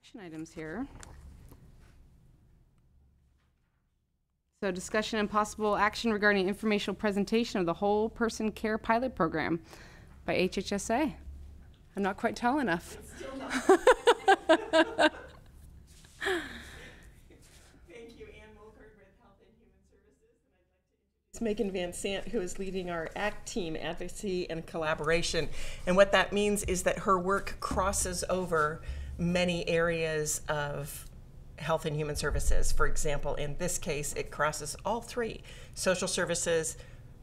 action items here. So discussion and possible action regarding informational presentation of the Whole Person Care Pilot Program by HHSA. I'm not quite tall enough. It's still not. Thank you, Ann Mulkard with Health and Human Services. And I'd like to introduce Megan Van Sant, who is leading our ACT team, Advocacy and Collaboration. And what that means is that her work crosses over many areas of Health and Human Services. For example, in this case, it crosses all three: social services,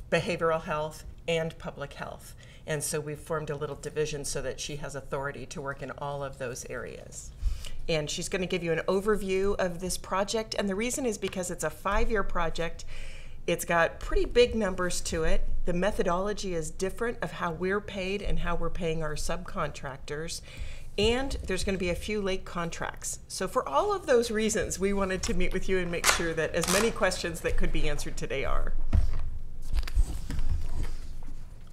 behavioral health, and public health. And so we've formed a little division so that she has authority to work in all of those areas. And she's going to give you an overview of this project. And the reason is because it's a 5-year project. It's got pretty big numbers to it. The methodology is different of how we're paid and how we're paying our subcontractors. And there's going to be a few late contracts. So for all of those reasons, we wanted to meet with you and make sure that as many questions that could be answered today are.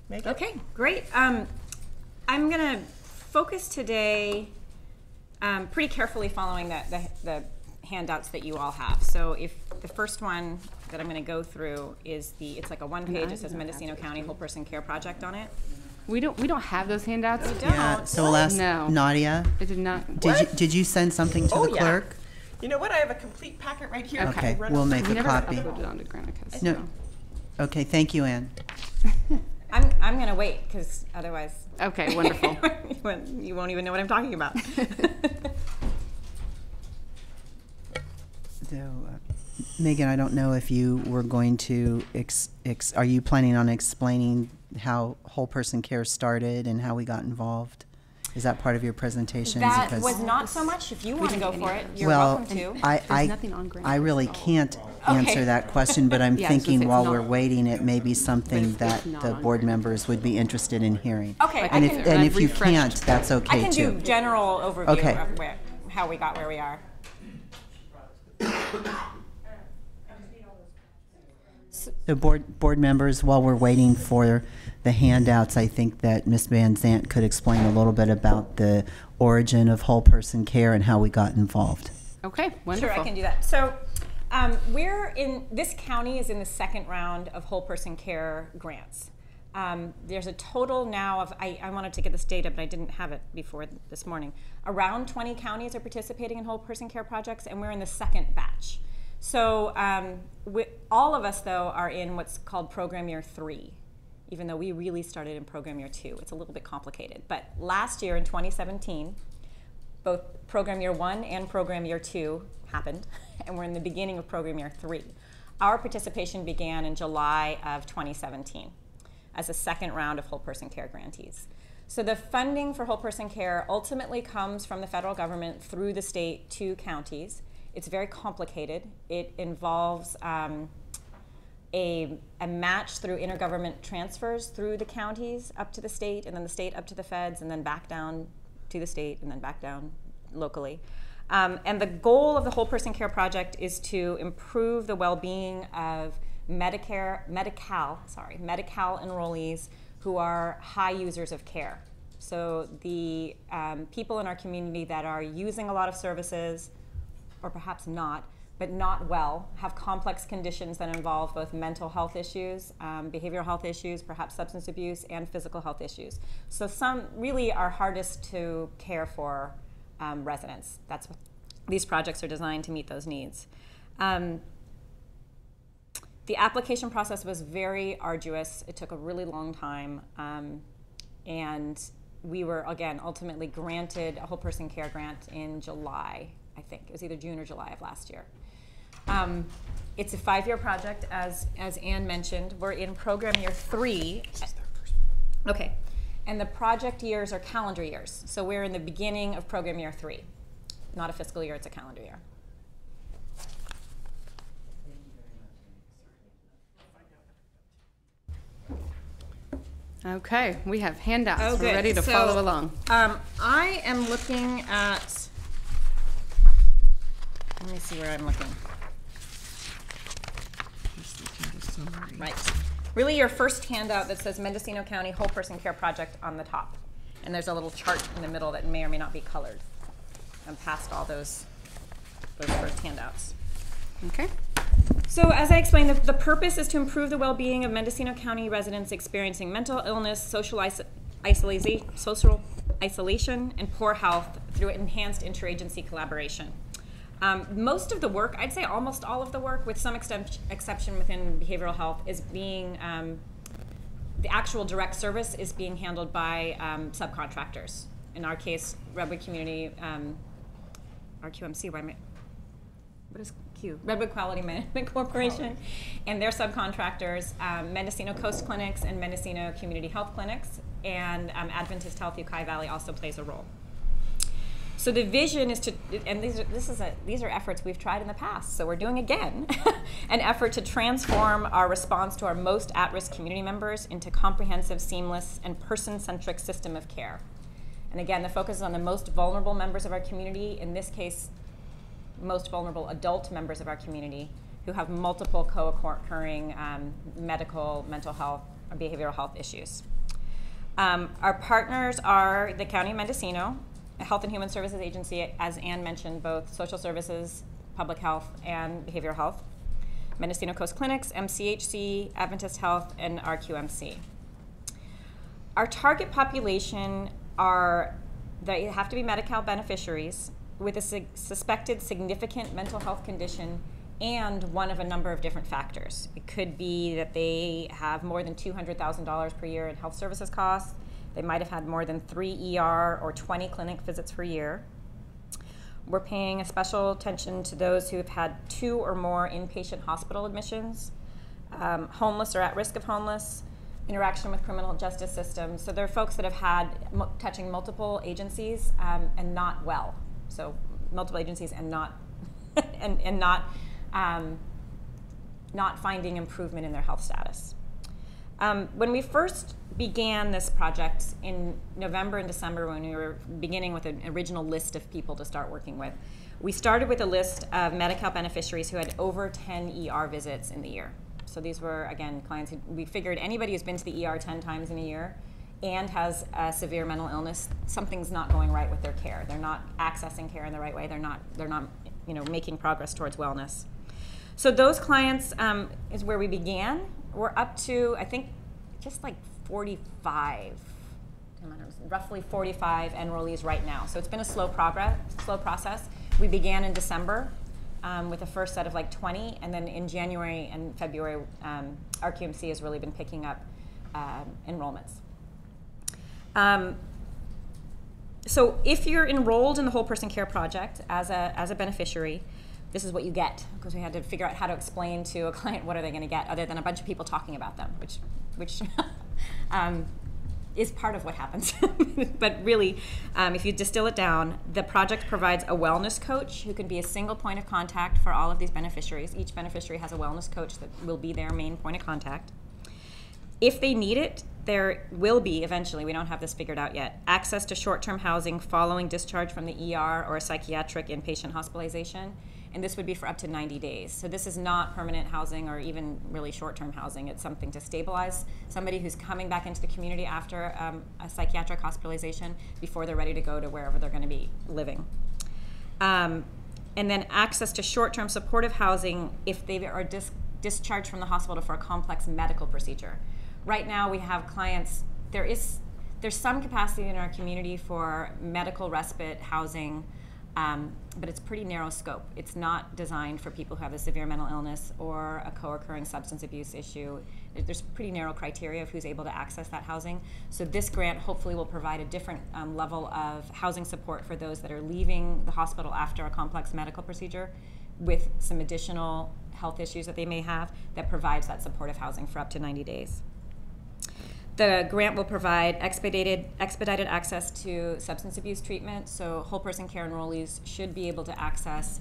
Megan? Okay, great. I'm going to focus today pretty carefully following the handouts that you all have. So if the first one that I'm going to go through is it's like a one-page. It says Mendocino County Whole Person Care Project on it. We don't have those handouts. We don't. Yeah, so we'll ask Nadia. I did not. Did you send something to the clerk? You know what? I have a complete packet right here. Okay, we'll make a copy. Never uploaded onto Granicus. No. So. Okay, thank you, Ann. I'm going to wait because otherwise. Okay, wonderful. You won't even know what I'm talking about. So, Megan, I don't know if you were going to, are you planning on explaining how Whole Person Care started and how we got involved? Is that part of your presentation? That was not so much. If you want to go for it, you're welcome to. I really can't answer that question, but I'm thinking while we're waiting, it may be something that the board members would be interested in hearing. Okay. And if you can't, that's okay too. I can do general overview of how we got where we are. So board members, while we're waiting for the handouts, I think that Ms. Van Sant could explain a little bit about the origin of Whole Person Care and how we got involved. Okay, wonderful. Sure, I can do that. So this county is in the second round of Whole Person Care grants. There's a total now of, I wanted to get this data, but I didn't have it before this morning. Around 20 counties are participating in Whole Person Care projects, and we're in the second batch. So all of us, though, are in what's called Program Year 3, even though we really started in Program Year 2. It's a little bit complicated. But last year in 2017, both Program Year 1 and Program Year 2 happened, and we're in the beginning of Program Year 3. Our participation began in July of 2017 as a second round of Whole Person Care grantees. So the funding for Whole Person Care ultimately comes from the federal government through the state to counties. It's very complicated. It involves a match through intergovernment transfers through the counties up to the state, and then the state up to the feds, and then back down to the state, and then back down locally. And the goal of the Whole Person Care Project is to improve the well-being of Medi-Cal enrollees who are high users of care. So the people in our community that are using a lot of services, or perhaps not, but not well, have complex conditions that involve both mental health issues, behavioral health issues, perhaps substance abuse, and physical health issues. So some really are hardest to care for residents. That's what these projects are designed to meet those needs. The application process was very arduous. It took a really long time, and we were, again, ultimately granted a Whole Person Care grant in July, I think. It was either June or July of last year. It's a 5-year project, as Ann mentioned. We're in Program Year 3. Okay, and the project years are calendar years. So we're in the beginning of Program Year 3. Not a fiscal year, it's a calendar year. Okay, we have handouts. We're ready to follow along. I am looking at, let me see where I'm looking. Right. Really your first handout that says Mendocino County Whole Person Care Project on the top. And there's a little chart in the middle that may or may not be colored. passed all those first handouts. Okay. So as I explained, the purpose is to improve the well-being of Mendocino County residents experiencing mental illness, social isolation, and poor health through enhanced interagency collaboration. Most of the work, I'd say almost all of the work, with some exception within behavioral health, is being, the actual direct service is being handled by subcontractors. In our case, Redwood Community, RQMC, what is Q? Redwood Quality Management Corporation, and their subcontractors, Mendocino Coast Clinics and Mendocino Community Health Clinics, and Adventist Health Ukiah Valley also plays a role. So the vision is to, and these are efforts we've tried in the past, so we're doing again, an effort to transform our response to our most at-risk community members into comprehensive, seamless, and person-centric system of care. And again, the focus is on the most vulnerable members of our community, in this case, most vulnerable adult members of our community who have multiple co-occurring medical, mental health, or behavioral health issues. Our partners are the County of Mendocino, a Health and Human Services Agency, as Ann mentioned, both social services, public health, and behavioral health, Mendocino Coast Clinics, MCHC, Adventist Health, and RQMC. Our target population they have to be Medi-Cal beneficiaries with a suspected significant mental health condition and one of a number of different factors. It could be that they have more than $200,000 per year in health services costs. They might have had more than 3 ER or 20 clinic visits per year. We're paying a special attention to those who have had 2 or more inpatient hospital admissions, homeless or at risk of homeless, interaction with criminal justice systems. So they're folks that have had touching multiple agencies and not well. So multiple agencies and not and not finding improvement in their health status. When we first began this project in November and December, when we were beginning with an original list of people to start working with, we started with a list of Medi-Cal beneficiaries who had over 10 ER visits in the year. So these were, again, clients who, we figured anybody who's been to the ER 10 times in a year and has a severe mental illness, something's not going right with their care. They're not accessing care in the right way. They're not making progress towards wellness. So those clients is where we began. We're up to, I think, just like 45, roughly 45 enrollees right now. So it's been a slow process. We began in December with the first set of like 20, and then in January and February, RQMC has really been picking up enrollments. So if you're enrolled in the Whole Person Care Project as a beneficiary, this is what you get, because we had to figure out how to explain to a client what are they going to get other than a bunch of people talking about them, which is part of what happens. But really, if you distill it down, the project provides a wellness coach who can be a single point of contact for all of these beneficiaries. Each beneficiary has a wellness coach that will be their main point of contact. If they need it, there will be, eventually, we don't have this figured out yet, access to short-term housing following discharge from the ER or a psychiatric inpatient hospitalization. And this would be for up to 90 days. So this is not permanent housing or even really short-term housing. It's something to stabilize somebody who's coming back into the community after a psychiatric hospitalization before they're ready to go to wherever they're going to be living. And then access to short-term supportive housing if they are discharged from the hospital for a complex medical procedure. Right now we have clients, there's some capacity in our community for medical respite housing, but it's pretty narrow scope. It's not designed for people who have a severe mental illness or a co-occurring substance abuse issue. There's pretty narrow criteria of who's able to access that housing. So this grant hopefully will provide a different level of housing support for those that are leaving the hospital after a complex medical procedure with some additional health issues that they may have that provides that supportive housing for up to 90 days. The grant will provide expedited access to substance abuse treatment, so whole person care enrollees should be able to access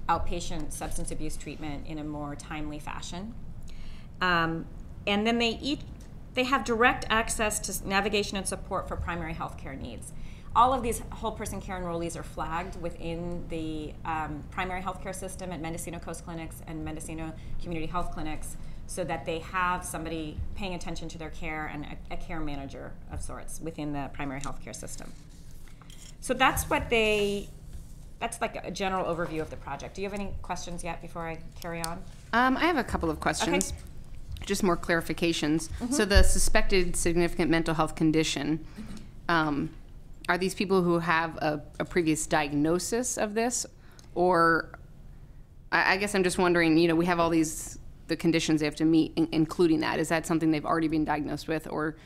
outpatient substance abuse treatment in a more timely fashion. And then they have direct access to navigation and support for primary health care needs. All of these whole person care enrollees are flagged within the primary health care system at Mendocino Coast Clinics and Mendocino Community Health Clinics, so that they have somebody paying attention to their care and a care manager of sorts within the primary health care system. So that's what they that's like a general overview of the project. Do you have any questions yet before I carry on? I have a couple of questions, Okay. just more clarifications. So the suspected significant mental health condition, are these people who have a previous diagnosis of this? Or I guess I'm just wondering, you know, we have all the conditions they have to meet, including that. Is that something they've already been diagnosed with, or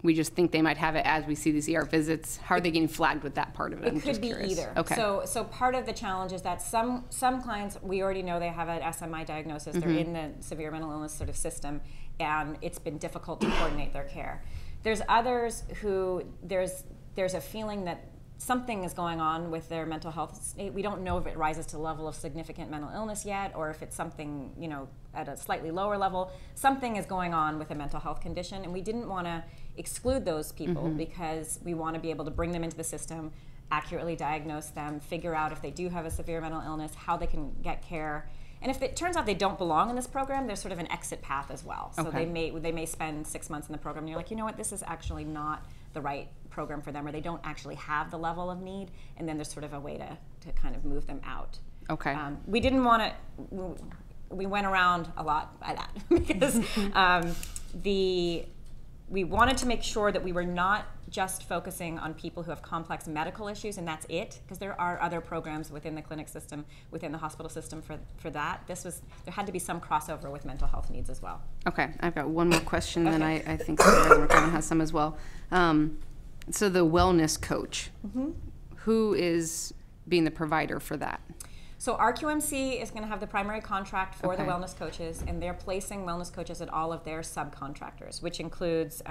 we just think they might have it as we see these ER visits? How are they getting flagged with that part of it? I'm It could just be curious. either. Okay. So part of the challenge is that some clients, we already know they have an SMI diagnosis. They're in the severe mental illness sort of system, and it's been difficult to coordinate their care. There's others who there's a feeling that something is going on with their mental health state. We don't know if it rises to the level of significant mental illness yet, or if it's something, you know, at a slightly lower level. Something is going on with a mental health condition, and we didn't want to exclude those people because we want to be able to bring them into the system, accurately diagnose them, figure out if they do have a severe mental illness, how they can get care. And if it turns out they don't belong in this program, there's sort of an exit path as well. So Okay. they may spend 6 months in the program, and you're like, you know what, this is actually not the right program for them, or they don't actually have the level of need, and then there's sort of a way to kind of move them out. Okay. We didn't want to, we went around a lot by that because we wanted to make sure that we were not just focusing on people who have complex medical issues and that's it, because there are other programs within the clinic system, within the hospital system for that. There had to be some crossover with mental health needs as well. Okay, I've got one more question, then I think Supervisor McCartney has some as well. So the wellness coach, who is being the provider for that? So RQMC is going to have the primary contract for the Okay. wellness coaches, and they're placing wellness coaches at all of their subcontractors, which includes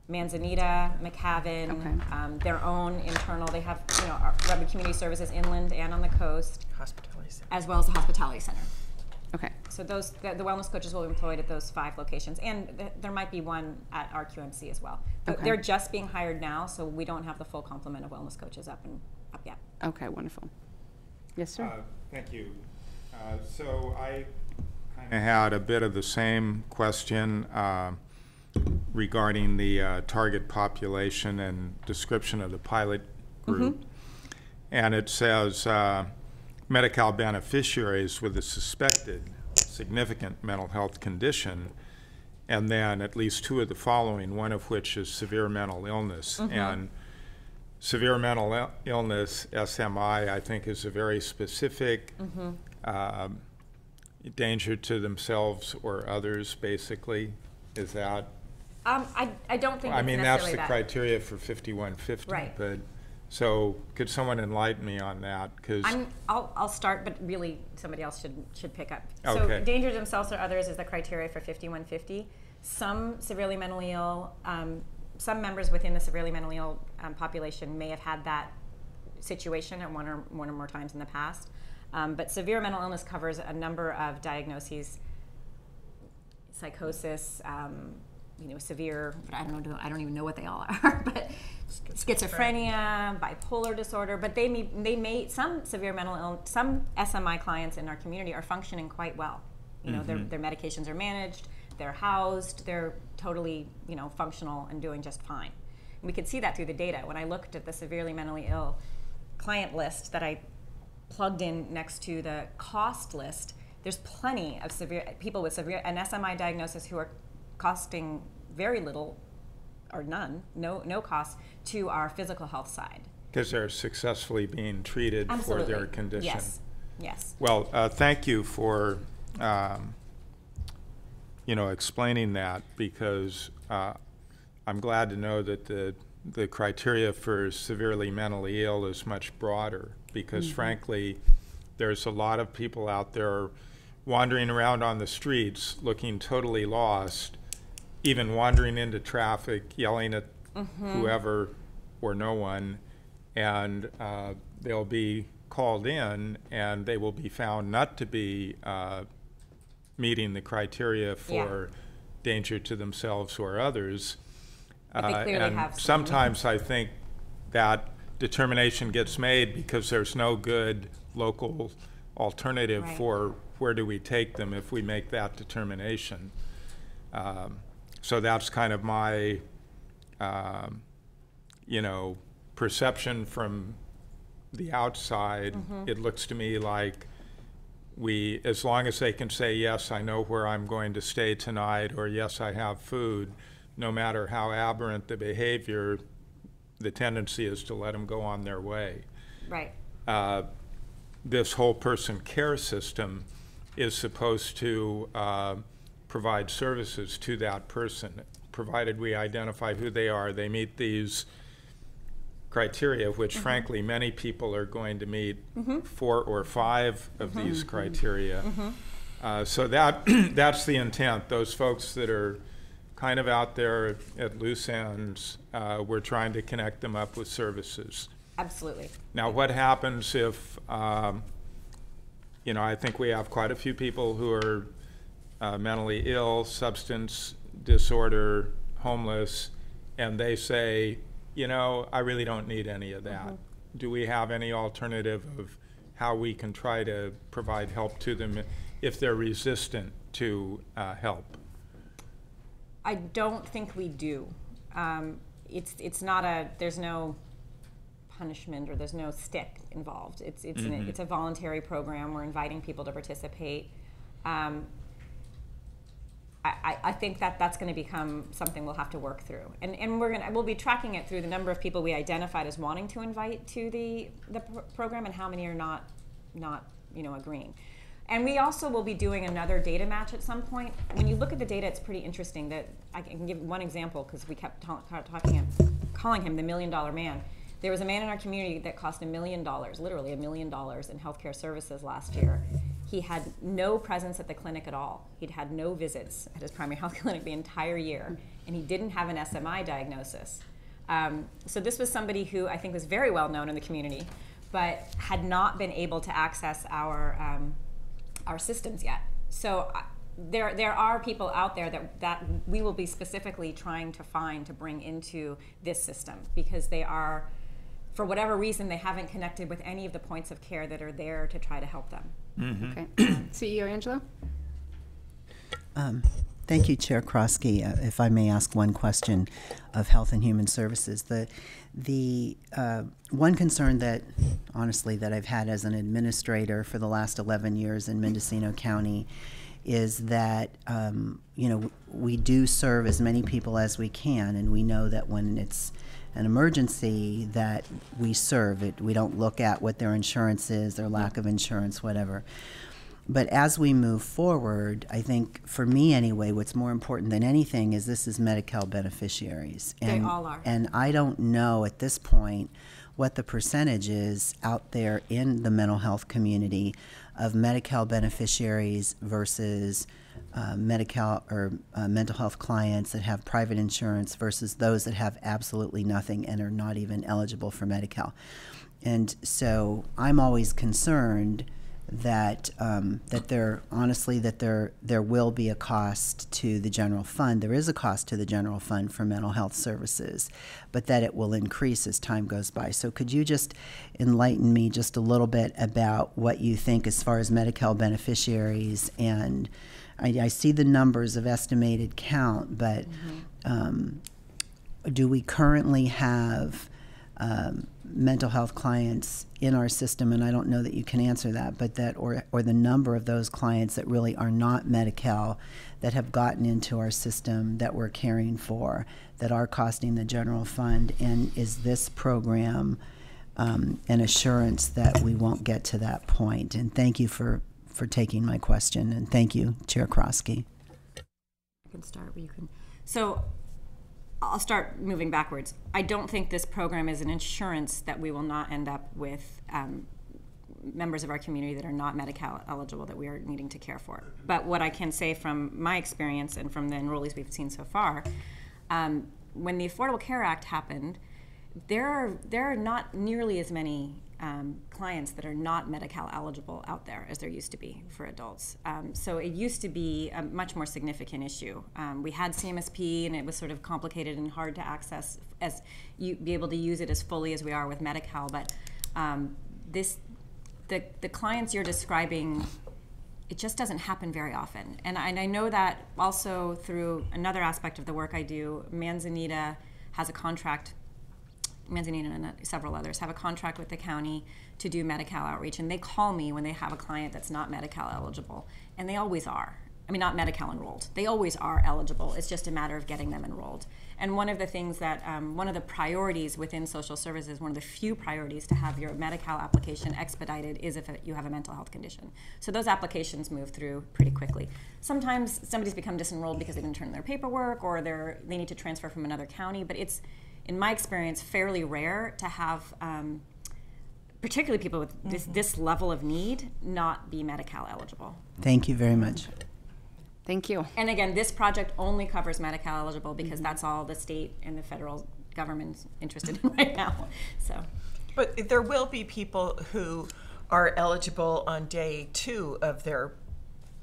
Manzanita, McHaven, Okay. their own internal. They have, you know, Redwood Community Services inland and on the coast, Hospitality center. as well as the hospitality center. Okay, So the wellness coaches will be employed at those 5 locations, and there might be one at RQMC as well. But Okay. they're just being hired now, so we don't have the full complement of wellness coaches up yet. okay, wonderful. Yes, sir? Thank you. So I kind of had a bit of the same question regarding the target population and description of the pilot group. And it says Medi-Cal beneficiaries with a suspected significant mental health condition, and then at least 2 of the following, one of which is severe mental illness. And severe mental illness, SMI, I think is a very specific danger to themselves or others, basically. Is that? I don't think I it's mean, that's necessarily the that. criteria for 5150. Right. But so could someone enlighten me on that? Because I'll start, but really somebody else should pick up. Okay. So danger to themselves or others is the criteria for 5150. Some severely mentally ill, some members within the severely mentally ill population may have had that situation at one or more times in the past. But severe mental illness covers a number of diagnoses: psychosis, you know, severe, I don't even know what they all are, but schizophrenia, bipolar disorder. But they may some severe mental illness, some SMI clients in our community are functioning quite well. You know, their medications are managed, they're housed, they're totally, you know, functional and doing just fine. And we could see that through the data. When I looked at the severely mentally ill client list that I plugged in next to the cost list, there's plenty of people with an SMI diagnosis who are costing very little or no cost to our physical health side. because they're successfully being treated Absolutely. for their condition. Yes. Well, thank you for explaining that, because I'm glad to know that the criteria for severely mentally ill is much broader, because frankly, there's a lot of people out there wandering around on the streets looking totally lost, even wandering into traffic, yelling at whoever or no one, and they'll be called in and they will be found not to be meeting the criteria for danger to themselves or others. But they clearly and have some. sometimes I think that determination gets made because there's no good local alternative Right. for where do we take them if we make that determination. So that's kind of my, perception from the outside, it looks to me like as long as they can say, yes, I know where I'm going to stay tonight, or yes, I have food, no matter how aberrant the behavior, the tendency is to let them go on their way. Right. This whole person care system is supposed to provide services to that person, provided we identify who they are. They meet these criteria, which frankly many people are going to meet 4 or 5 of these criteria. So that's the intent. Those folks that are kind of out there at loose ends, we're trying to connect them up with services. Absolutely. Now, what happens if, you know, I think we have quite a few people who are mentally ill, substance disorder, homeless, and they say, you know, I really don't need any of that. Do we have any alternative of how we can try to provide help to them if they're resistant to help? I don't think we do. It's not there's no punishment or there's no stick involved. It's a voluntary program. We're inviting people to participate. I think that's going to become something we'll have to work through, and we'll be tracking it through the number of people we identified as wanting to invite to the program and how many are not agreeing. And we also will be doing another data match at some point. When you look at the data, it's pretty interesting. That I can give one example because we kept calling him the $1 million man. There was a man in our community that cost $1 million, literally $1 million in healthcare services last year. He had no presence at the clinic at all. He'd had no visits at his primary health clinic the entire year, and he didn't have an SMI diagnosis. So this was somebody who I think was very well known in the community, but had not been able to access our systems yet. So there are people out there that we will be specifically trying to find to bring into this system because they are, for whatever reason, they haven't connected with any of the points of care that are there to try to help them. Okay. CEO Angelo? Thank you, Chair Krosky. If I may ask one question of Health and Human Services. The one concern that, honestly, that I've had as an administrator for the last 11 years in Mendocino County is that, we do serve as many people as we can, and we know that when it's an emergency that we serve it. We don't look at what their insurance is, their lack of insurance, whatever. But as we move forward, I think, for me anyway, what's more important than anything is this is Medi-Cal beneficiaries. They all are. And I don't know at this point what the percentage is out there in the mental health community of Medi-Cal beneficiaries versus Medi-Cal or mental health clients that have private insurance versus those that have absolutely nothing and are not even eligible for Medi-Cal. And so I'm always concerned that there will be a cost to the general fund. There is a cost to the general fund for mental health services, but that it will increase as time goes by. So could you just enlighten me just a little bit about what you think as far as Medi-Cal beneficiaries? And I see the numbers of estimated count, but do we currently have mental health clients in our system, and I don't know that you can answer that, but that or the number of those clients that really are not Medi-Cal that have gotten into our system that we're caring for, that are costing the general fund, and is this program an assurance that we won't get to that point? And thank you for taking my question, and thank you, Chair Krosky. I can start where you can. So I'll start moving backwards. I don't think this program is an insurance that we will not end up with members of our community that are not Medi-Cal eligible that we are needing to care for. But what I can say from my experience and from the enrollees we've seen so far, when the Affordable Care Act happened, there are not nearly as many clients that are not Medi-Cal eligible out there as there used to be for adults. So it used to be a much more significant issue. We had CMSP, and it was sort of complicated and hard to access as you be able to use it as fully as we are with Medi-Cal. But the clients you're describing, it just doesn't happen very often. And I know that also through another aspect of the work I do. Manzanita has a contract Mendocino and several others, have a contract with the county to do Medi-Cal outreach, and they call me when they have a client that's not Medi-Cal eligible, and they always are. I mean, not Medi-Cal enrolled. They always are eligible. It's just a matter of getting them enrolled. And one of the things that, one of the priorities within social services, one of the few priorities to have your Medi-Cal application expedited is if you have a mental health condition. So those applications move through pretty quickly. Sometimes somebody's become disenrolled because they didn't turn in their paperwork, or they need to transfer from another county, but it's, in my experience, fairly rare to have particularly people with this level of need not be Medi-Cal eligible. Thank you very much. Thank you. And again, this project only covers Medi-Cal eligible because that's all the state and the federal government's interested in right now. So, But there will be people who are eligible on day 2 of their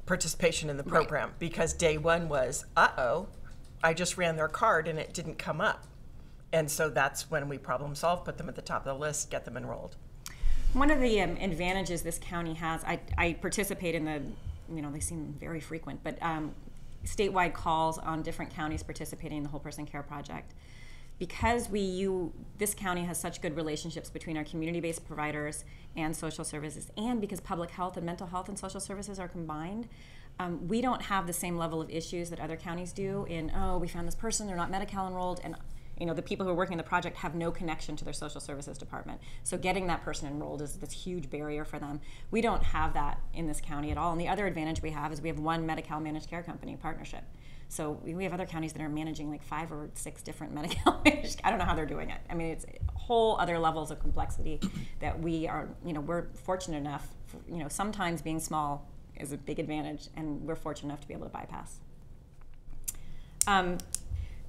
participation in the program, because day 1 was, I just ran their card and it didn't come up. And so that's when we problem solve, put them at the top of the list, get them enrolled. one of the advantages this county has, I participate in the, they seem very frequent, but statewide calls on different counties participating in the Whole Person Care Project. Because this county has such good relationships between our community-based providers and social services, and because public health and mental health and social services are combined, we don't have the same level of issues that other counties do in, we found this person, they're not Medi-Cal enrolled, and the people who are working the project have no connection to their social services department. So getting that person enrolled is this huge barrier for them. We don't have that in this county at all. And the other advantage we have is we have one Medi-Cal managed care company partnership. So we have other counties that are managing like 5 or 6 different Medi-Cal managed. I don't know how they're doing it. I mean, it's whole other levels of complexity that we are, we're fortunate enough, sometimes being small is a big advantage, and we're fortunate enough to be able to bypass.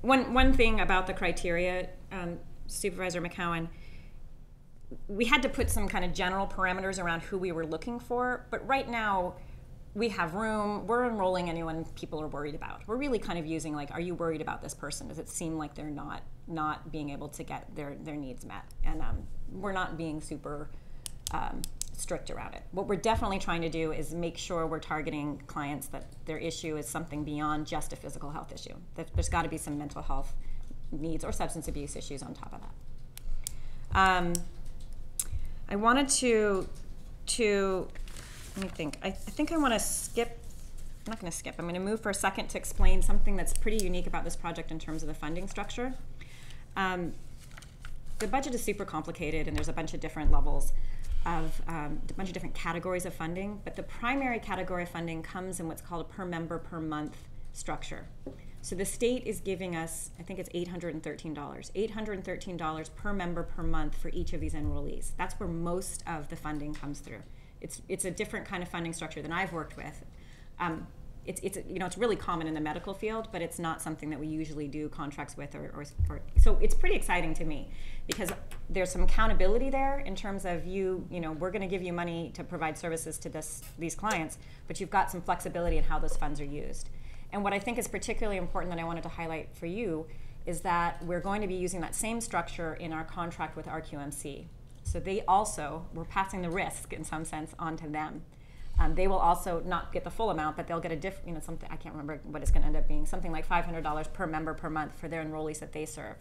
One thing about the criteria, Supervisor McCowan, we had to put some kind of general parameters around who we were looking for, but right now we have room. We're enrolling anyone people are worried about. We're really kind of using like, are you worried about this person? Does it seem like they're not being able to get their needs met? And we're not being super strict around it. What we're definitely trying to do is make sure we're targeting clients that their issue is something beyond just a physical health issue. There's got to be some mental health needs or substance abuse issues on top of that. I wanted to let me think. I think I want to skip. I'm not going to skip. I'm going to move for a second to explain something that's pretty unique about this project in terms of the funding structure. The budget is super complicated, and there's a bunch of different levels of a bunch of different categories of funding, but the primary category of funding comes in what's called a per member per month structure. So the state is giving us, I think it's $813. $813 per member per month for each of these enrollees. That's where most of the funding comes through. It's a different kind of funding structure than I've worked with. It's really common in the medical field, but it's not something that we usually do contracts with so it's pretty exciting to me because there's some accountability there in terms of we're going to give you money to provide services to these clients, but you've got some flexibility in how those funds are used. And what I think is particularly important that I wanted to highlight for you is that we're going to be using that same structure in our contract with RQMC. So we're passing the risk in some sense onto them. They will also not get the full amount, but they'll get a something, I can't remember what it's going to end up being, something like $500 per member per month for their enrollees that they serve.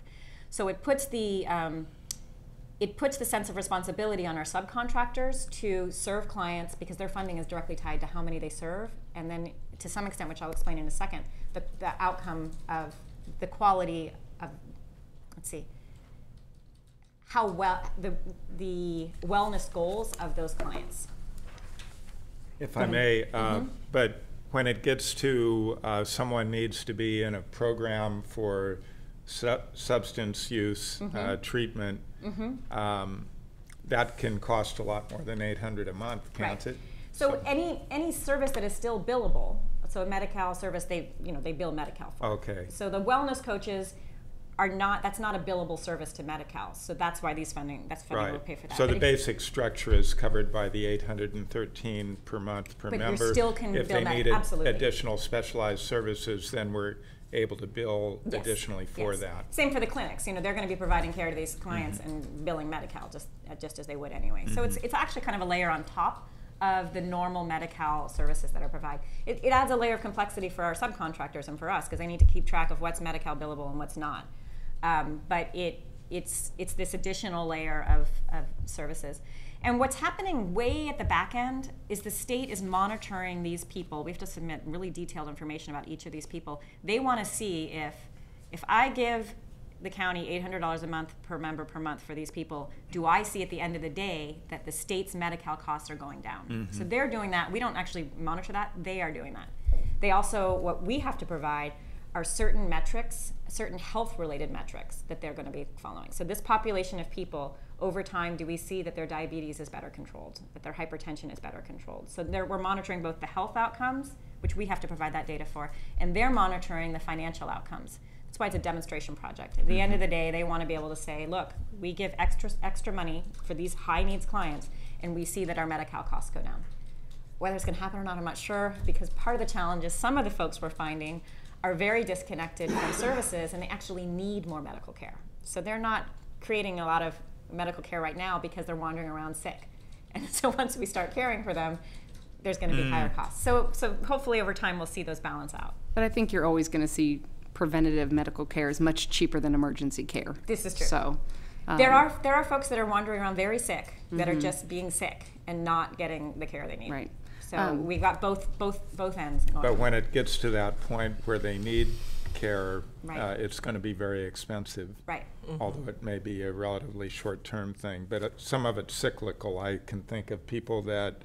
So it puts the sense of responsibility on our subcontractors to serve clients because their funding is directly tied to how many they serve, and then to some extent, which I'll explain in a second, the outcome of the quality of, how well the wellness goals of those clients. If I may, but when it gets to someone needs to be in a program for substance use treatment, that can cost a lot more than $800 a month, can't it? So any service that is still billable, so a Medi-Cal service, they bill Medi-Cal for. Okay. So the wellness coaches that's not a billable service to Medi-Cal, so that's why that's funding will pay for that. So the basic structure is covered by the $813 per month per member. But you still can if bill they needed absolutely. Additional specialized services, then we're able to bill additionally for that. Same for the clinics. They're going to be providing care to these clients and billing Medi-Cal just as they would anyway. So it's actually kind of a layer on top of the normal Medi-Cal services that are provided. It adds a layer of complexity for our subcontractors and for us because they need to keep track of what's Medi-Cal billable and what's not. But it it's this additional layer of services. And what's happening way at the back end is the state is monitoring these people. We have to submit really detailed information about each of these people. They want to see if I give the county $800 a month per member per month for these people, do I see at the end of the day that the state's Medi-Cal costs are going down? So they're doing that. We don't actually monitor that. They are doing that. They also, what we have to provide are certain metrics, certain health-related metrics that they're going to be following. So this population of people, over time, do we see that their diabetes is better controlled, that their hypertension is better controlled? So we're monitoring both the health outcomes, which we have to provide that data for, and they're monitoring the financial outcomes. That's why it's a demonstration project. At the end of the day, they want to be able to say, look, we give extra money for these high-needs clients, and we see that our Medi-Cal costs go down. Whether it's going to happen or not, I'm not sure, because part of the challenge is some of the folks we're finding are very disconnected from services, and they actually need more medical care. So they're not creating a lot of medical care right now because they're wandering around sick. And so once we start caring for them, there's going to be higher costs. So hopefully over time we'll see those balance out. But I think you're always going to see preventative medical care is much cheaper than emergency care. This is true. So there are folks that are wandering around very sick that are just being sick and not getting the care they need. Right. So we got both ends going. But when it gets to that point where they need care, Right. it's going to be very expensive. Right. Although it may be a relatively short-term thing. But some of it's cyclical. I can think of people that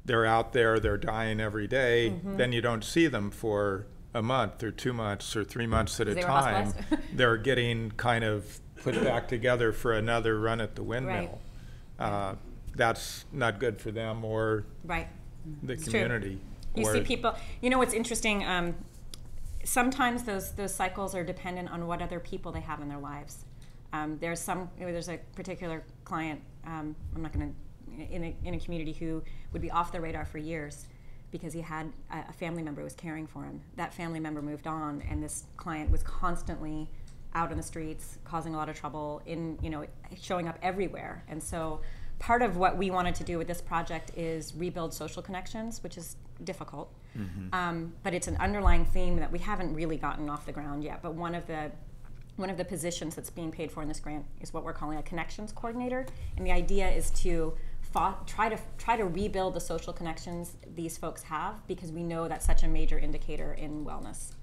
they're out there, they're dying every day, then you don't see them for a month or 2 months or 3 months at a They were time. hospitalized. They're getting kind of put back together for another run at the windmill. That's not good for them or Right. the It's true. community. You or- see people, you know what's interesting, sometimes those cycles are dependent on what other people they have in their lives. There's a particular client, I'm not going to, in a community who would be off the radar for years because he had a family member who was caring for him. That family member moved on, and this client was constantly out in the streets, causing a lot of trouble, showing up everywhere. And so part of what we wanted to do with this project is rebuild social connections, which is difficult. But it's an underlying theme that we haven't really gotten off the ground yet. But one of the positions that's being paid for in this grant is what we're calling a connections coordinator. And the idea is to try to rebuild the social connections these folks have, because we know that's such a major indicator in wellness.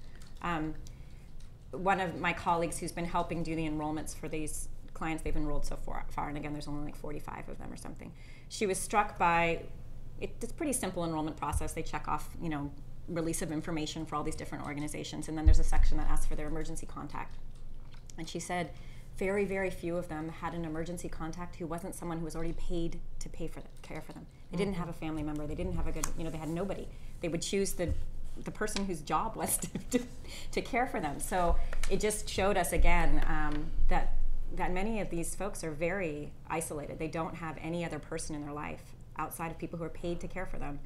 One of my colleagues who's been helping do the enrollments for these clients they've enrolled so far, and again, there's only like 45 of them or something. She was struck by, it's a pretty simple enrollment process. They check off, release of information for all these different organizations, and then there's a section that asks for their emergency contact. And she said very, very few of them had an emergency contact who wasn't someone who was already paid to care for them. They didn't have a family member. They didn't have a good, they had nobody. They would choose the person whose job was to care for them. So it just showed us again that many of these folks are very isolated. They don't have any other person in their life outside of people who are paid to care for them,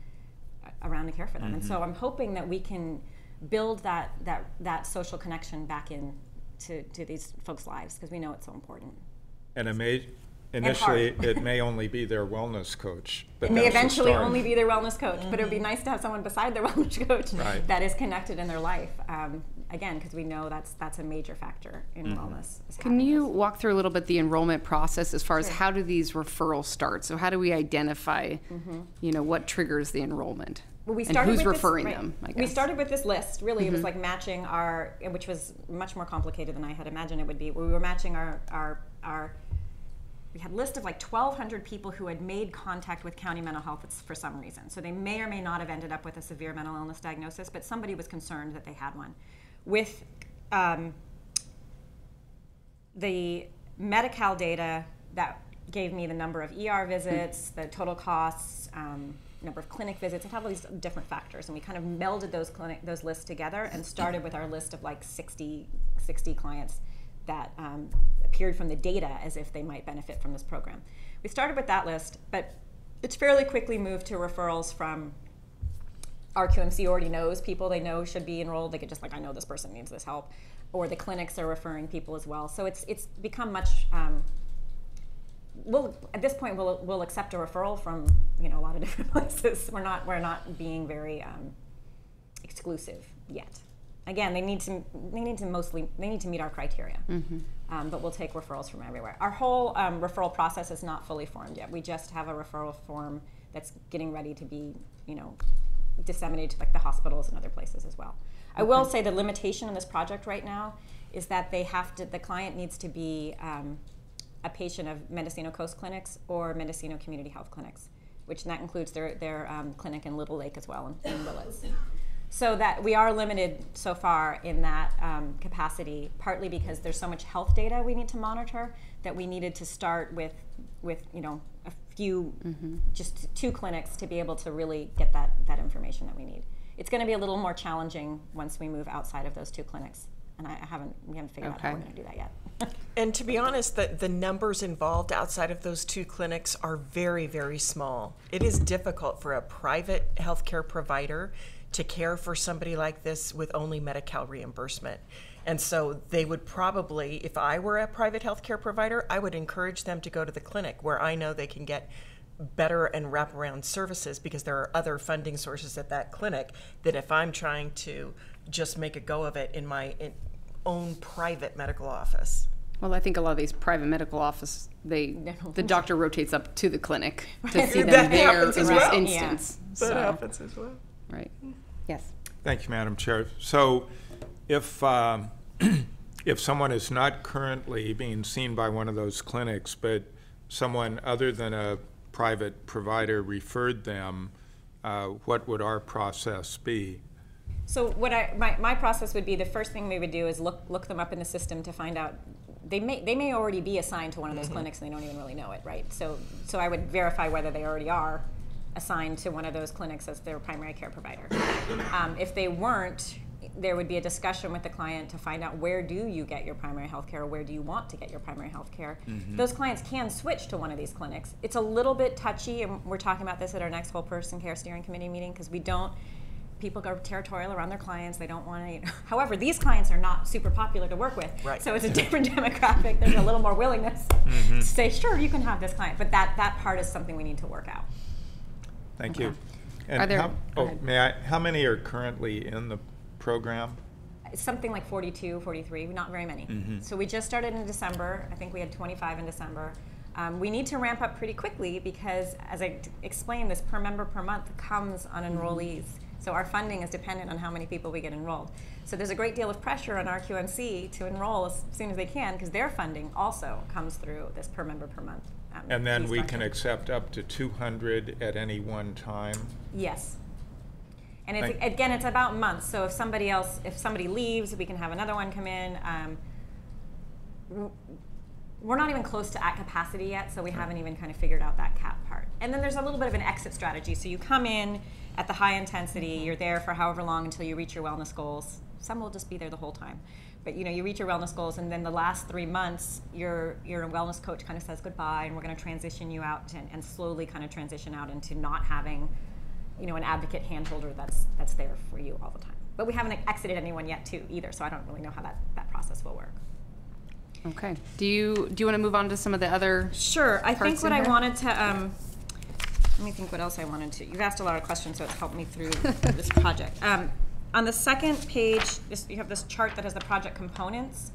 around to care for them. And so I'm hoping that we can build that social connection back in to these folks' lives, because we know it's so important. And initially, it may only be their wellness coach. But it may that's the eventually start. only be their wellness coach, but it would be nice to have someone beside their wellness coach Right. that is connected in their life. Again, because we know that's a major factor in wellness. is Can having you this. walk through a little bit the enrollment process as far as how do these referrals start? So how do we identify, what triggers the enrollment? Well, we and started who's with referring this, them, I We guess. started with this list. Really, it was like matching which was much more complicated than I had imagined it would be. We were matching we had a list of like 1,200 people who had made contact with county mental health for some reason. So they may or may not have ended up with a severe mental illness diagnosis, but somebody was concerned that they had one. With the Medi-Cal data, that gave me the number of ER visits, the total costs, number of clinic visits. It had all these different factors, and we kind of melded those lists together and started with our list of like 60 clients that appeared from the data as if they might benefit from this program. We started with that list, but it's fairly quickly moved to referrals from our QMC already knows people they know should be enrolled. They could just I know this person needs this help, or the clinics are referring people as well. So it's become much. At this point we'll accept a referral from a lot of different places. We're not being very exclusive yet. Again, they need to meet our criteria. but we'll take referrals from everywhere. Our whole referral process is not fully formed yet. We just have a referral form that's getting ready to be, disseminated to like the hospitals and other places as well. I will say the limitation on this project right now is that the client needs to be a patient of Mendocino Coast Clinics or Mendocino Community Health Clinics, which that includes their clinic in Little Lake as well, in Willits. So that we are limited so far in that capacity, partly because there's so much health data we need to monitor that we needed to start with a few, just 2 clinics to be able to really get that information that we need. It's going to be a little more challenging once we move outside of those 2 clinics, and we haven't figured out how we're going to do that yet. And to be honest, the numbers involved outside of those 2 clinics are very, very small. It is difficult for a private healthcare provider to care for somebody like this with only Medi-Cal reimbursement. And so they would probably, if I were a private healthcare provider, I would encourage them to go to the clinic where I know they can get better and wraparound services, because there are other funding sources at that clinic than if I'm trying to just make a go of it in my own private medical office. Well, I think a lot of these private medical offices, the doctor rotates up to the clinic to see them That there in happens this as well. instance. That happens as well. Right. Yes. Thank you, Madam Chair. So if if someone is not currently being seen by one of those clinics, but someone other than a private provider referred them, what would our process be? So what my process would be, the first thing we would do is look them up in the system to find out. They may already be assigned to one of those clinics and they don't even really know it, right? So I would verify whether they already are assigned to one of those clinics as their primary care provider. If they weren't, there would be a discussion with the client to find out, where do you get your primary health care, or where do you want to get your primary health care? Those clients can switch to one of these clinics. It's a little bit touchy, and we're talking about this at our next Whole Person Care Steering Committee meeting, because people go territorial around their clients. They don't want to. However, these clients are not super popular to work with, right. So it's a different demographic. There's a little more willingness to say, sure, you can have this client, but that part is something we need to work out. Thank you. And Are there- how many are currently in the program? It's something like 42, 43, not very many. So we just started in December. I think we had 25 in December. We need to ramp up pretty quickly because, as I explained, this per member per month comes on enrollees. So our funding is dependent on how many people we get enrolled. So there's a great deal of pressure on our QNC to enroll as soon as they can, because their funding also comes through this per member per month. And then we can accept up to 200 at any one time? Yes. And it's about months. So if somebody leaves, we can have another one come in. We're not even close to at capacity yet, so we haven't even kind of figured out that cap part. And then there's a little bit of an exit strategy. So you come in at the high intensity, you're there for however long until you reach your wellness goals. Some will just be there the whole time. But you reach your wellness goals, and then the last 3 months, your wellness coach kind of says goodbye, and we're going to transition you out and slowly kind of transition out into not having, an advocate handholder that's there for you all the time. But we haven't exited anyone yet too either, so I don't really know how that process will work. Okay. Do you want to move on to some of the other? Sure. I think parts what in I here? wanted to let me think what else I wanted to. You've asked a lot of questions, so it's helped me through this project. On the second page, you have this chart that has the project components.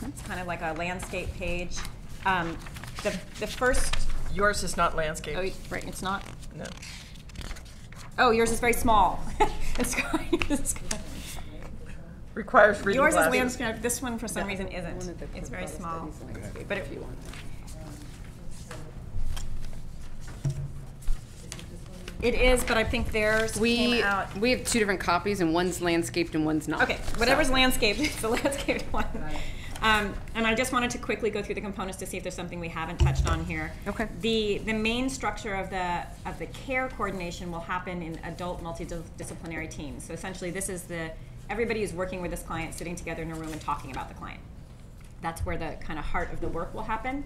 It's kind of like a landscape page. The first. Yours is not landscape. Oh, right. It's not. No. Oh, yours is very small. Requires reading Yours glasses. is landscape. This one, for some reason, isn't. It's very small. But if you want. It is, but I think theirs came out. We have 2 different copies, and one's landscaped and one's not. Okay, whatever's landscaped, it's the landscaped one. And I just wanted to quickly go through the components to see if there's something we haven't touched on here. Okay. The main structure of the care coordination will happen in adult multidisciplinary teams. So essentially, this is everybody who's working with this client sitting together in a room and talking about the client. That's where the kind of heart of the work will happen,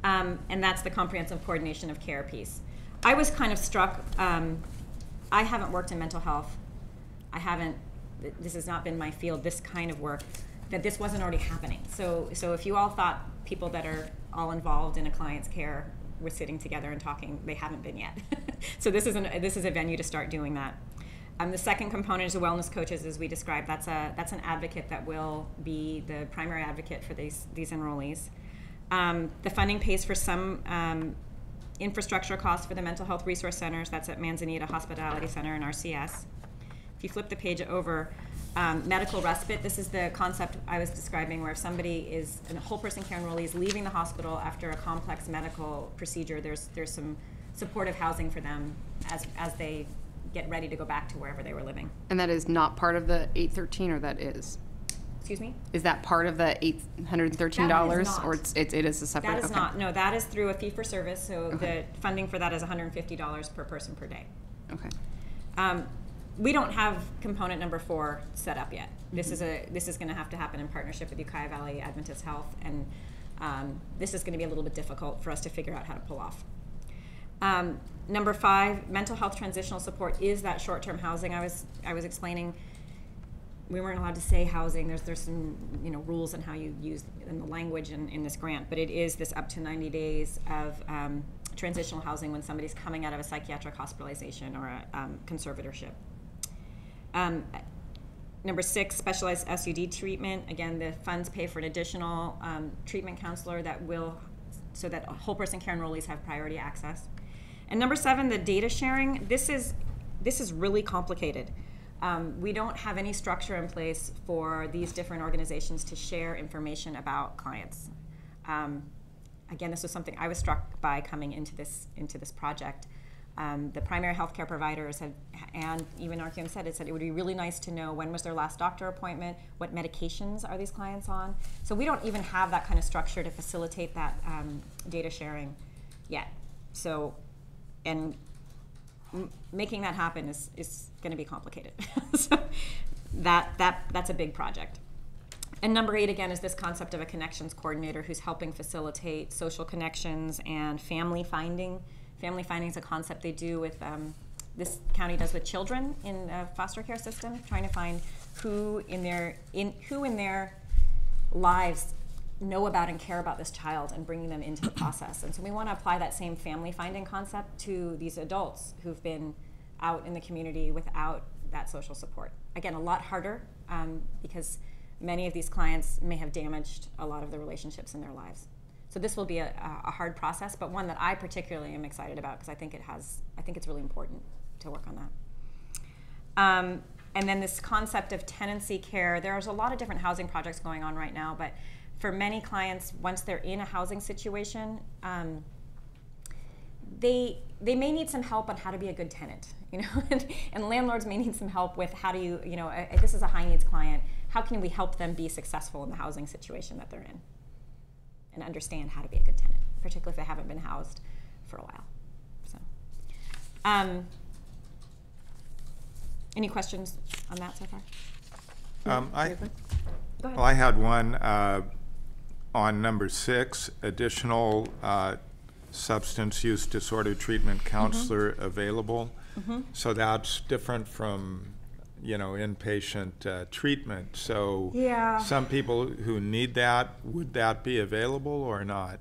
and that's the comprehensive coordination of care piece. I was kind of struck. I haven't worked in mental health. This has not been my field, this kind of work, that this wasn't already happening. So if you all thought people that are all involved in a client's care were sitting together and talking, they haven't been yet. So this is a venue to start doing that. The second component is the wellness coaches, as we described. That's an advocate that will be the primary advocate for these enrollees. The funding pays for some infrastructure costs for the mental health resource centers. That's at Manzanita Hospitality Center and RCS. If you flip the page over, medical respite, this is the concept I was describing, where if somebody is, a whole person care enrollee is leaving the hospital after a complex medical procedure, there's some supportive housing for them as they get ready to go back to wherever they were living. And that is not part of the $813, or that is? Excuse me? Is that part of the $813, That is not. or it is a separate? That is okay. not. No, that is through a fee for service. So Okay. the funding for that is $150 per person per day. Okay. We don't have component number 4 set up yet. This is going to have to happen in partnership with Ukiah Valley Adventist Health, and this is going to be a little bit difficult for us to figure out how to pull off. Number 5, mental health transitional support is that short-term housing I was explaining. We weren't allowed to say housing. There's some rules on how you use in the language in this grant, but it is this up to 90 days of transitional housing when somebody's coming out of a psychiatric hospitalization or a conservatorship. Number 6, specialized SUD treatment. Again, the funds pay for an additional treatment counselor so that whole person care enrollees have priority access. And number 7, the data sharing. This is really complicated. We don't have any structure in place for these different organizations to share information about clients. Again, this was something I was struck by coming into this project. The primary healthcare providers and even RQM said it would be really nice to know when was their last doctor appointment, what medications are these clients on. So we don't even have that kind of structure to facilitate that data sharing yet. So, and making that happen is going to be complicated. So that's a big project. And number 8, again, is this concept of a connections coordinator who's helping facilitate social connections and family finding. Family finding is a concept they do with, this county does with children in the foster care system, trying to find who in their lives know about and care about this child and bringing them into the process. And so we want to apply that same family finding concept to these adults who've been out in the community without that social support. Again, a lot harder because many of these clients may have damaged a lot of the relationships in their lives. So this will be a hard process, but one that I particularly am excited about because I think it's really important to work on that. And then this concept of tenancy care. There's a lot of different housing projects going on right now, but for many clients, once they're in a housing situation, they may need some help on how to be a good tenant, and landlords may need some help with how do you, if this is a high needs client, how can we help them be successful in the housing situation that they're in and understand how to be a good tenant, particularly if they haven't been housed for a while. So, any questions on that so far? I had one on number 6, additional substance use disorder treatment counselor available. So that's different from, inpatient treatment. So Yeah. some people who need that, would that be available or not?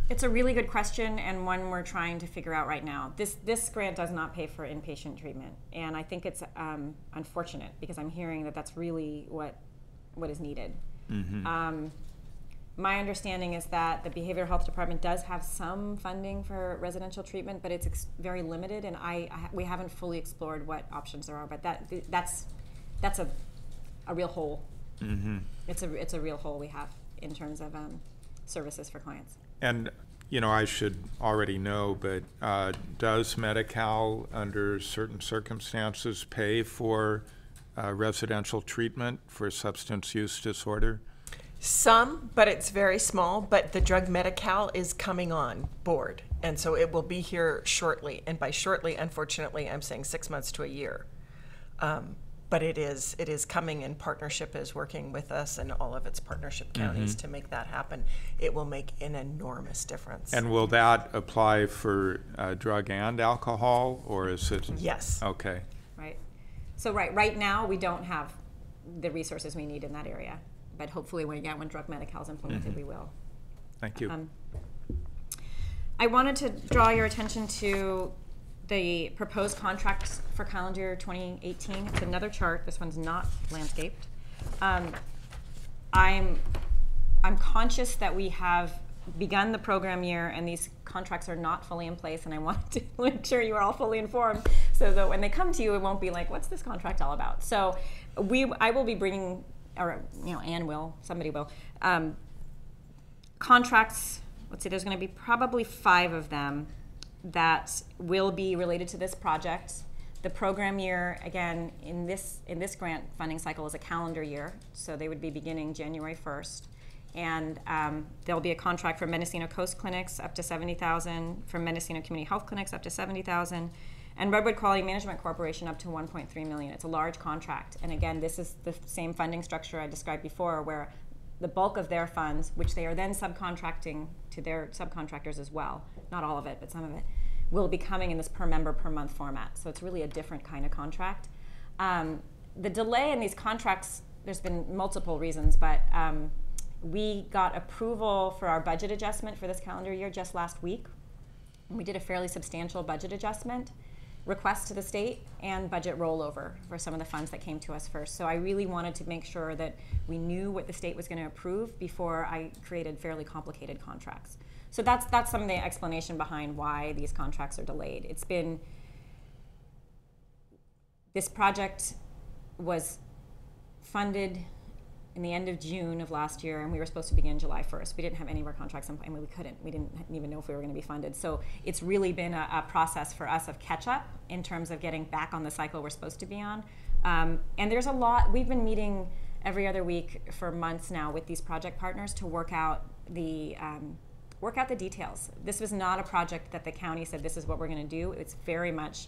It's a really good question and one we're trying to figure out right now. This grant does not pay for inpatient treatment, and I think it's unfortunate because I'm hearing that that's really what is needed. My understanding is that the behavioral health department does have some funding for residential treatment, but it's very limited, and we haven't fully explored what options there are. But that's a real hole. It's a real hole we have in terms of services for clients. And, I should already know, but does Medi-Cal, under certain circumstances, pay for residential treatment for substance use disorder? Some, but it's very small. But the drug Medi-Cal is coming on board, and so it will be here shortly. And by shortly, unfortunately, I'm saying 6 months to a year. But it is coming, and partnership is working with us and all of its partnership counties to make that happen. It will make an enormous difference. And will that apply for drug and alcohol, or is it? Yes. Okay. Right. So right now we don't have the resources we need in that area, but hopefully when drug Medi-Cal is implemented, we will. Thank you. I wanted to draw your attention to the proposed contracts for calendar year 2018. It's another chart. This one's not landscaped. I'm conscious that we have begun the program year and these contracts are not fully in place, and I want to make sure you are all fully informed so that when they come to you, it won't be like, what's this contract all about? So I will be bringing, or Anne will, somebody will, contracts. Let's see, there's going to be probably 5 of them that will be related to this project. The program year, again, in this grant funding cycle is a calendar year, so they would be beginning January 1st. And there'll be a contract for Mendocino Coast Clinics up to $70,000, from Mendocino Community Health Clinics up to $70,000, and Redwood Quality Management Corporation up to $1.3 million. It's a large contract, and again, this is the same funding structure I described before, where the bulk of their funds, which they are then subcontracting to their subcontractors as well, not all of it, but some of it, will be coming in this per member per month format. So it's really a different kind of contract. The delay in these contracts, there's been multiple reasons, but we got approval for our budget adjustment for this calendar year just last week. We did a fairly substantial budget adjustment request to the state and budget rollover for some of the funds that came to us first. So I really wanted to make sure that we knew what the state was going to approve before I created fairly complicated contracts. So that's some of the explanation behind why these contracts are delayed. It's been, this project was funded in the end of June of last year, and we were supposed to begin July 1st. We didn't have any of our contracts in place. I mean, we couldn't. We didn't even know if we were going to be funded. So it's really been a process for us of catch-up in terms of getting back on the cycle we're supposed to be on. And there's a lot. We've been meeting every other week for months now with these project partners to work out the details. This was not a project that the county said, this is what we're going to do. It's very much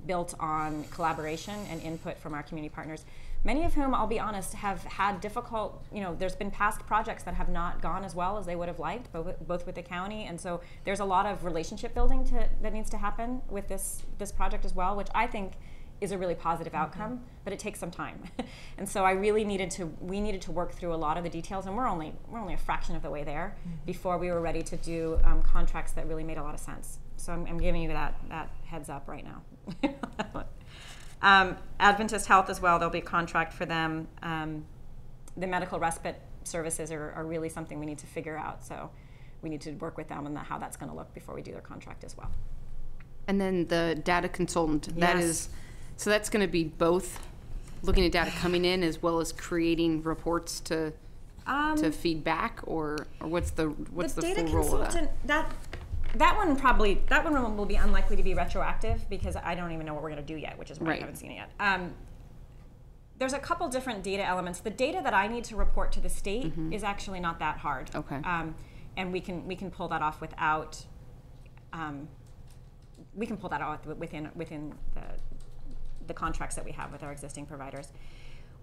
built on collaboration and input from our community partners, many of whom, I'll be honest, have had difficult, there's been past projects that have not gone as well as they would have liked, both with the county, and so there's a lot of relationship building that needs to happen with this project as well, which I think is a really positive outcome, but it takes some time. And so we needed to work through a lot of the details, and we're only a fraction of the way there before we were ready to do contracts that really made a lot of sense. So I'm giving you that heads up right now. Adventist Health as well, there'll be a contract for them. The medical respite services are really something we need to figure out, so we need to work with them on how that's going to look before we do their contract as well. And then the data consultant, so that's going to be both looking at data coming in as well as creating reports to feedback, or what's the data full role of that? That one will be unlikely to be retroactive because I don't even know what we're going to do yet, which is why I haven't seen it yet. There's a couple different data elements. The data that I need to report to the state is actually not that hard. Okay. And we can pull that off without. We can pull that off within the contracts that we have with our existing providers.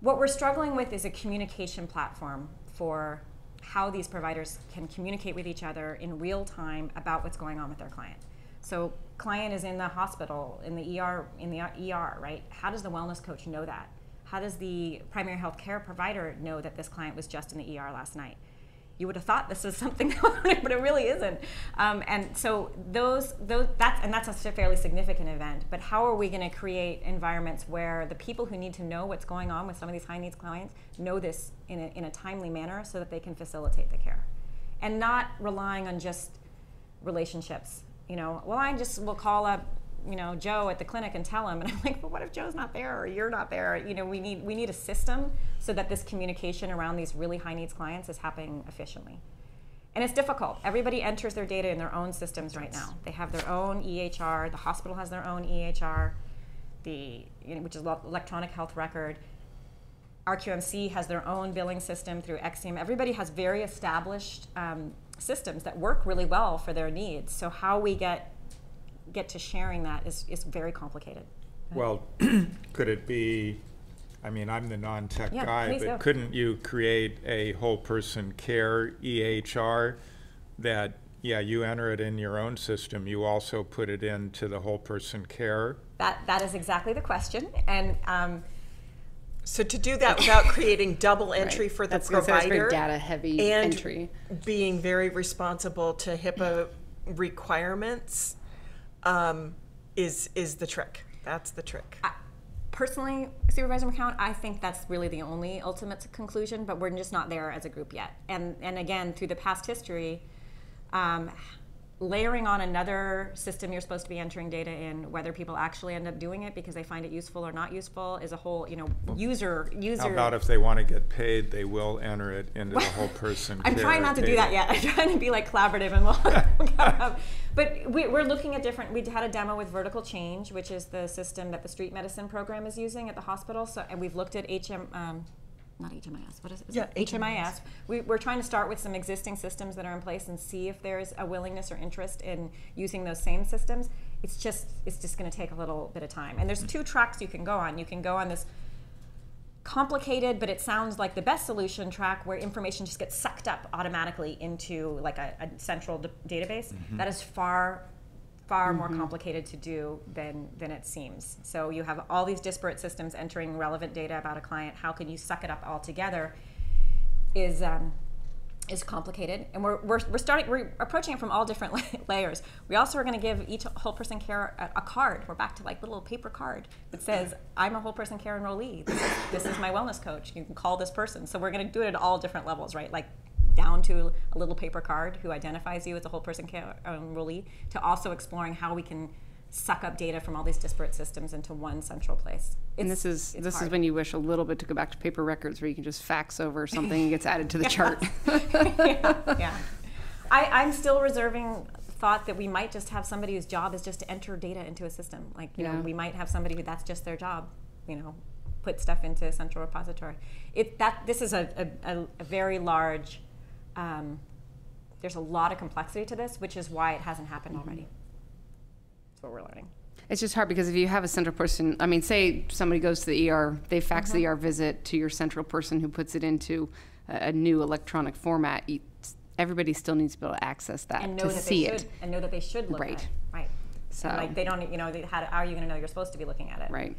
What we're struggling with is a communication platform for how these providers can communicate with each other in real time about what's going on with their client. So client is in the hospital, in the ER, right? How does the wellness coach know that? How does the primary health care provider know that this client was just in the ER last night? You would have thought this was something, but it really isn't. And so that's a fairly significant event. But how are we going to create environments where the people who need to know what's going on with some of these high needs clients know this in a timely manner so that they can facilitate the care, and not relying on just relationships. Well, I just will call up Joe at the clinic and tell him, and I'm like, but what if Joe's not there or you're not there? We need a system so that this communication around these really high needs clients is happening efficiently. And it's difficult. Everybody enters their data in their own systems right now. They have their own EHR. The hospital has their own EHR, which is electronic health record. RQMC has their own billing system through Exium. Everybody has very established systems that work really well for their needs. So how we get to sharing that is very complicated. Well, could it be, I'm the non-tech guy, but go. couldn't you create a whole person care EHR that, you enter it in your own system, you also put it into the whole person care? That is exactly the question. And so to do that without creating double entry for the provider, data heavy and entry, being very responsible to HIPAA requirements, is the trick. That's the trick. Personally, Supervisor McCown, I think that's really the only ultimate conclusion, but we're just not there as a group yet. And again, through the past history, layering on another system you're supposed to be entering data in, whether people actually end up doing it because they find it useful or not useful, is a whole, user. How about if they want to get paid, they will enter it into the whole person I'm care trying not to do data. that yet. I'm trying to be like collaborative and we'll but we're looking at different, we had a demo with Vertical Change, which is the system that the street medicine program is using at the hospital. So, and we've looked at not HMIS, what is it? Yeah, HMIS. We're trying to start with some existing systems that are in place and see if there's a willingness or interest in using those same systems. It's just going to take a little bit of time. And there's two tracks you can go on. You can go on this complicated, but it sounds like the best solution track where information just gets sucked up automatically into like a central database. That is far more complicated to do than it seems. So you have all these disparate systems entering relevant data about a client. How can you suck it up all together is complicated. And we're approaching it from all different layers. We also are going to give each whole person care a card. We're back to like little paper card that says, I'm a whole person care enrollee. This is my wellness coach. You can call this person. So we're going to do it at all different levels, right? Like down to a little paper card who identifies you as a whole person care enrollee, to also exploring how we can suck up data from all these disparate systems into one central place. And this is when you wish a little bit to go back to paper records where you can just fax over something and it gets added to the chart. Yeah. I'm still reserving thought that we might just have somebody whose job is just to enter data into a system. Like, you know, we might have somebody who that's just their job, put stuff into a central repository. This is a very large, there's a lot of complexity to this, which is why it hasn't happened already. That's what we're learning. It's just hard because if you have a central person, I mean, say somebody goes to the ER, they fax the ER visit to your central person who puts it into a new electronic format. Everybody still needs to be able to access that and know to that see they it. should, and know that they should look at it. Right. So and like they don't, how are you going to know you're supposed to be looking at it? Right.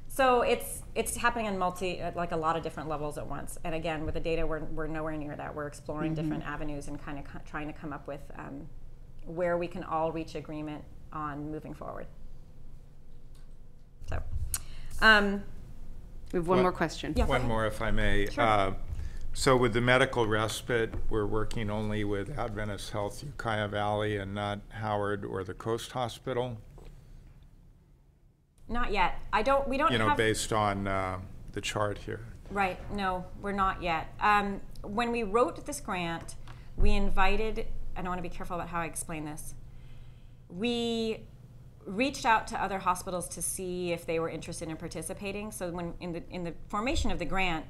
So it's happening on like a lot of different levels at once. And again, with the data, we're nowhere near that. We're exploring different avenues and kind of trying to come up with where we can all reach agreement on moving forward. So, we have one more question. Yeah, One more, if I may. Sure. So with the medical respite, we're working only with Adventist Health Ukiah Valley and not Howard or the Coast Hospital? Not yet. We don't have... based on the chart here. Right. No, we're not yet. When we wrote this grant, we invited, and I want to be careful about how I explain this, we reached out to other hospitals to see if they were interested in participating. So when in the formation of the grant,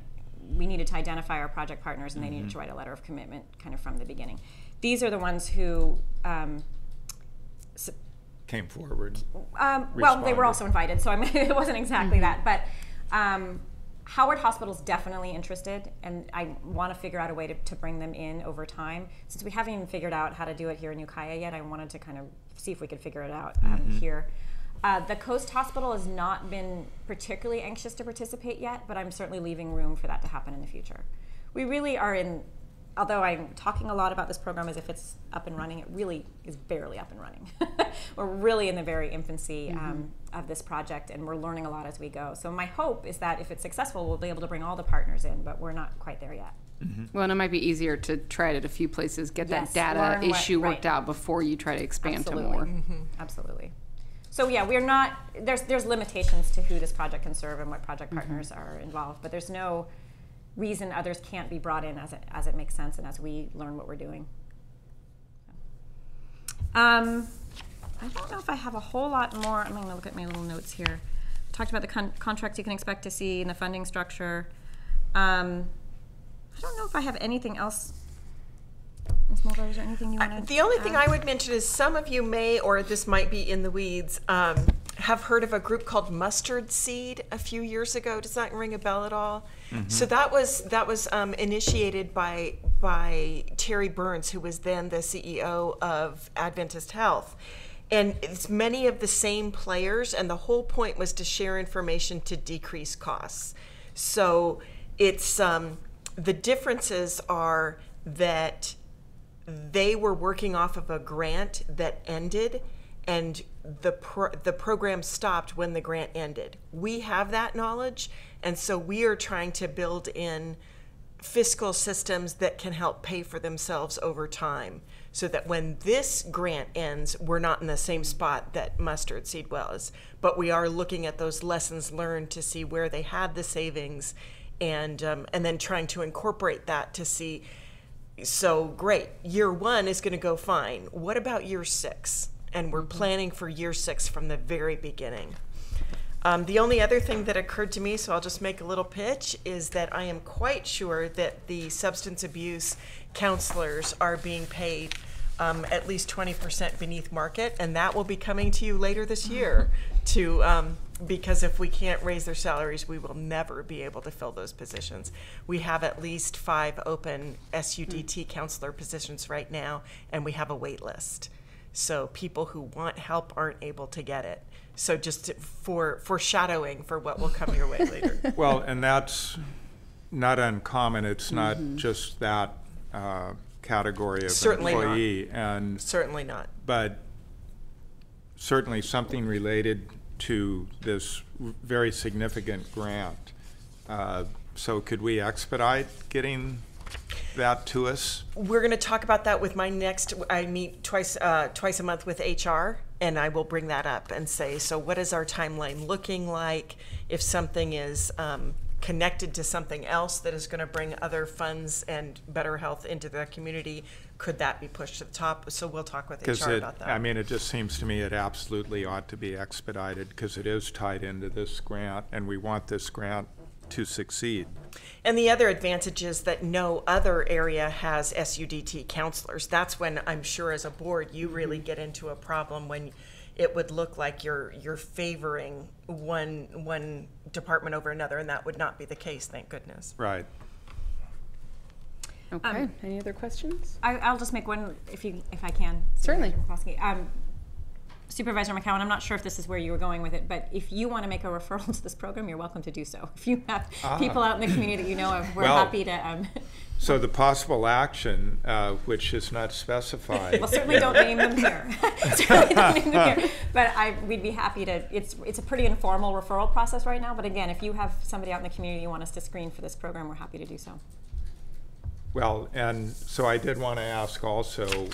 we needed to identify our project partners, and they needed to write a letter of commitment kind of from the beginning. These are the ones who Came forward. well, they were also invited, so I mean, it wasn't exactly that. But Howard Hospital's definitely interested, and I want to figure out a way to bring them in over time. Since we haven't even figured out how to do it here in Ukiah yet, I wanted to kind of see if we could figure it out here. The Coast Hospital has not been particularly anxious to participate yet, but I'm certainly leaving room for that to happen in the future. We really are although I'm talking a lot about this program as if it's up and running, it really is barely up and running. We're really in the very infancy of this project, and we're learning a lot as we go. So my hope is that if it's successful, we'll be able to bring all the partners in, but we're not quite there yet. Well, and it might be easier to try it at a few places, get that data issue worked out before you try to expand to more. Absolutely. So yeah, we're not, there's limitations to who this project can serve and what project partners are involved, but there's no reason others can't be brought in as it makes sense and as we learn what we're doing. I don't know if I have a whole lot more. I'm going to look at my little notes here. Talked about the contracts you can expect to see and the funding structure. I don't know if I have anything else. Ms. Mulder, is there anything you want to The only thing I would mention is some of you may, or this might be in the weeds, have heard of a group called Mustard Seed a few years ago. Does that ring a bell at all? So that was initiated by Terry Burns, who was then the CEO of Adventist Health. And it's many of the same players, and the whole point was to share information to decrease costs. So it's the differences are that they were working off of a grant that ended, and the program stopped when the grant ended. We have that knowledge, and so we are trying to build in fiscal systems that can help pay for themselves over time, so that when this grant ends, we're not in the same spot that Mustard Seed was. But we are looking at those lessons learned to see where they had the savings, and then trying to incorporate that to see, so great, year 1 is going to go fine. What about year 6? And we're planning for year 6 from the very beginning. The only other thing that occurred to me, so I'll just make a little pitch, is that I am quite sure that the substance abuse counselors are being paid at least 20% beneath market, and that will be coming to you later this year. Because if we can't raise their salaries, we will never be able to fill those positions. We have at least 5 open SUDT counselor positions right now, and we have a wait list. So people who want help aren't able to get it. So just for foreshadowing for what will come your way later. Well, and that's not uncommon. It's not just that category of Certainly employee. not. And Certainly not. but certainly something related to this very significant grant. So could we expedite getting that to us? We're going to talk about that with my next, I meet twice a month with HR, and I will bring that up and say, so what is our timeline looking like? If something is connected to something else that is going to bring other funds and better health into the community, could that be pushed to the top? So we'll talk with HR about that. I mean, it just seems to me it absolutely ought to be expedited because it is tied into this grant, and we want this grant to succeed. And the other advantage is that no other area has SUDT counselors. That's when I'm sure as a board you really get into a problem when it would look like you're favoring one department over another, and that would not be the case, thank goodness. Right. Okay, any other questions? I'll just make one, if I can. Certainly. Supervisor McCowan, I'm not sure if this is where you were going with it, but if you want to make a referral to this program, you're welcome to do so. If you have people out in the community that you know of, we're happy to. So the possible action, which is not specified. Well, certainly don't name them here. Certainly don't name them here. But we'd be happy to. It's a pretty informal referral process right now. But again, if you have somebody out in the community you want us to screen for this program, we're happy to do so. Well, and so I did want to ask also,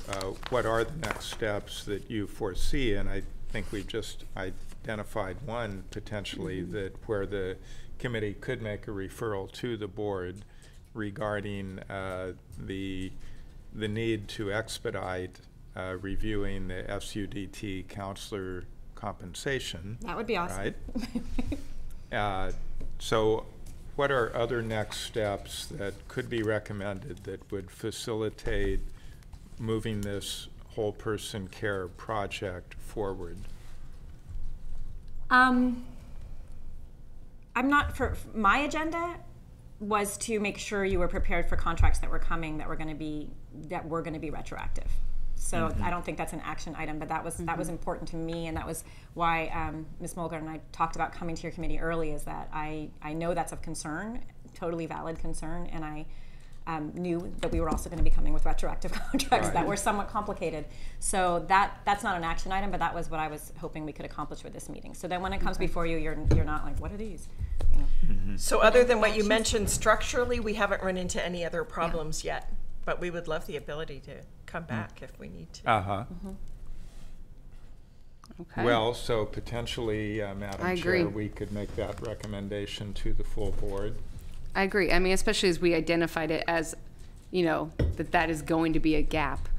what are the next steps that you foresee? And I think we've just identified one potentially that where the committee could make a referral to the board regarding the need to expedite reviewing the SUDT counselor compensation. That would be awesome. Right? So what are other next steps that could be recommended that would facilitate moving this whole person care project forward? I'm not, for my agenda was to make sure you were prepared for contracts that were coming that were going to be retroactive. So I don't think that's an action item, but that was important to me, and that was why Ms. Mulgar and I talked about coming to your committee early, is that I know that's of concern, totally valid concern, and I knew that we were also going to be coming with retroactive contracts that were somewhat complicated. So that's not an action item, but that was what I was hoping we could accomplish with this meeting. So then when it comes before you, you're not like, what are these? You know? So other than what you mentioned structurally, we haven't run into any other problems yet, but we would love the ability to come back if we need to. Okay. Well, so potentially, Madam Chair, we could make that recommendation to the full board. I agree. I mean, especially as we identified it as, that is going to be a gap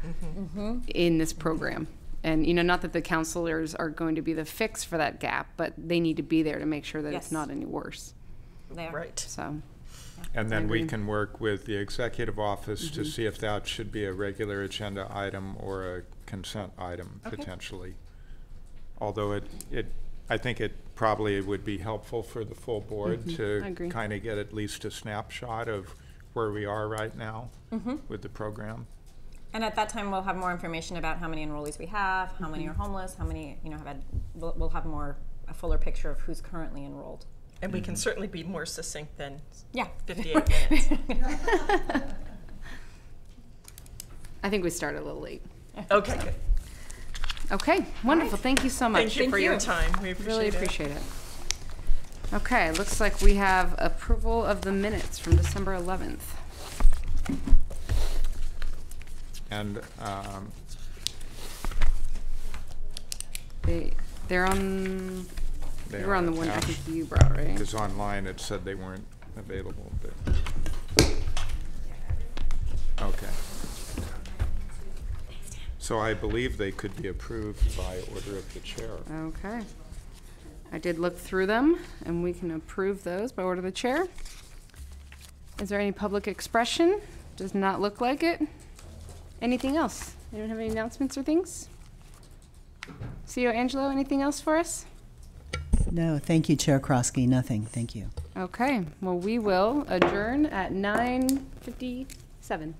in this program. And, not that the counselors are going to be the fix for that gap, but they need to be there to make sure that it's not any worse. Right. So. And then we can work with the executive office to see if that should be a regular agenda item or a consent item potentially. Although I think it probably would be helpful for the full board to kind of get at least a snapshot of where we are right now with the program. And at that time, we'll have more information about how many enrollees we have, how many are homeless, how many, have had, we'll have a fuller picture of who's currently enrolled. And we can certainly be more succinct than 58 minutes. I think we started a little late. Okay, good. Okay, wonderful. Thank you so much. Thank you for your time. We appreciate Really it. appreciate it. Okay, looks like we have approval of the minutes from December 11th. And They're on, they they were on the are one I attached. think you brought, right? Because online it said they weren't available, but, okay. So I believe they could be approved by order of the chair. Okay. I did look through them, and we can approve those by order of the chair. Is there any public expression? Does not look like it. Anything else? Anyone have any announcements or things? CEO Angelo, anything else for us? No, thank you, Chair Krosky. Nothing. Thank you. Okay, well, we will adjourn at 9:57.